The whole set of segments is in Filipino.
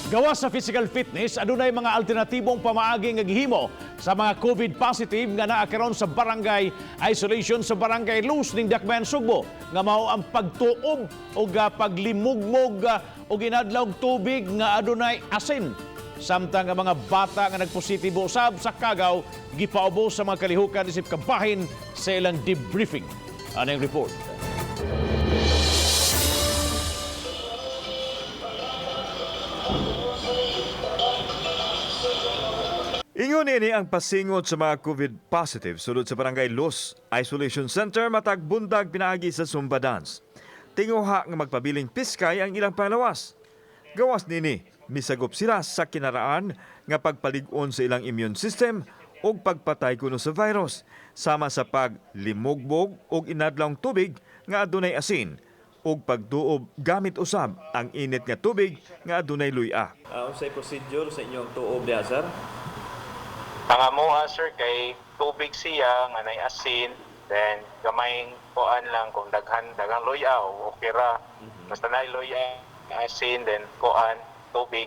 Gawas sa physical fitness, adunay mga alternatibong pamaagi nga gihimo sa mga COVID positive nga naa karon sa barangay isolation sa barangay Luz ning Dakbayan, Sugbo, nga mao ang pagtuob o paglimugmog o ginadlawng tubig nga adunay asin. Samtang ang mga bata nga nagpositibo usab sa Cagaw gipaubos sa mga kalihukan isip kabahin sa ilang debriefing. Ano yung report? Ingon ini ang pasingot sa mga COVID positive sulod sa Barangay Luz Isolation Center matag bundag pinaagi sa Sumbadans. Tinguha nga magpabiling piskay ang ilang panglawas. Gawas nini, misagop sila sa kinaraan nga pagpalig-on sa ilang immune system o pagpatay kuno sa virus, sama sa paglimugbog o inadlawng tubig nga adunay asin o pagtuob gamit usab ang init nga tubig nga adunay luya. Unsay procedure sa inyong tuob diha, sir? Ang amuha, sir, kay tubig siya, nga nay asin, then gamayng kuan lang kung daghang luya o okira. Basta nay luya, asin, then kuan, tubig.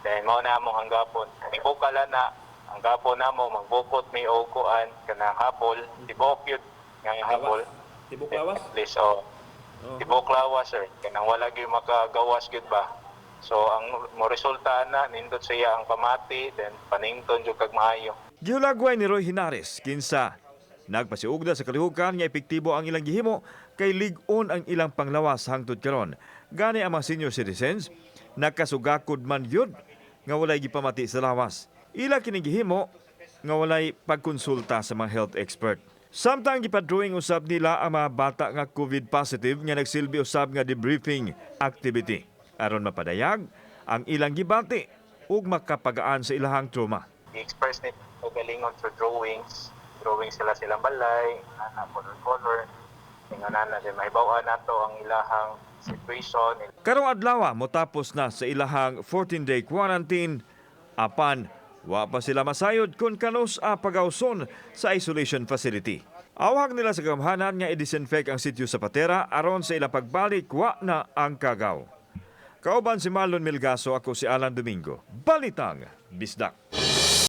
Then mao na mo hanggapon. Ibukala na, ang gapon na mo, magbukot mi o kuan, kanang hapol, tibok yun, nga hapol. Tibok lawas? Please, tibok lawas, sir. Kanang wala gyud makagawas gyud ba? So ang mo resulta na nindot siya ang pamati, then panington jud kag maayo. Gihulagway ni Roy Hinares kinsa nagpasiugda sa kalihukan nga epektibo ang ilang gihimo kay lig-on ang ilang panglawas hangtod karon. Gani ang mga senior citizens nakasugakod man yun nga walay gipamati sa lawas. Ila kining gihimo nga walay pagkonsulta sa mga health expert. Samtang gipadrawing usab nila ang mga bata nga COVID positive nga nagsilbi usab nga debriefing activity aron mapadayag ang ilang gibati ug makapagaan sa ilahang trauma. I-express nito galingon through drawings. Drawing sila silang balay, color. Tingnan na din mahibaw nato ang ilahang situation. Karong adlaw motapos na sa ilahang 14-day quarantine apan wa pa sila masayod kung kanos pagawson sa isolation facility. Awag nila sa gamhanan nga i-disinfect ang sitio sa Patera aron sa ilang pagbalik wa na ang Cagaw. Kauban si Marlon Milgaso, ako si Alan Domingo. Balitang Bisdak.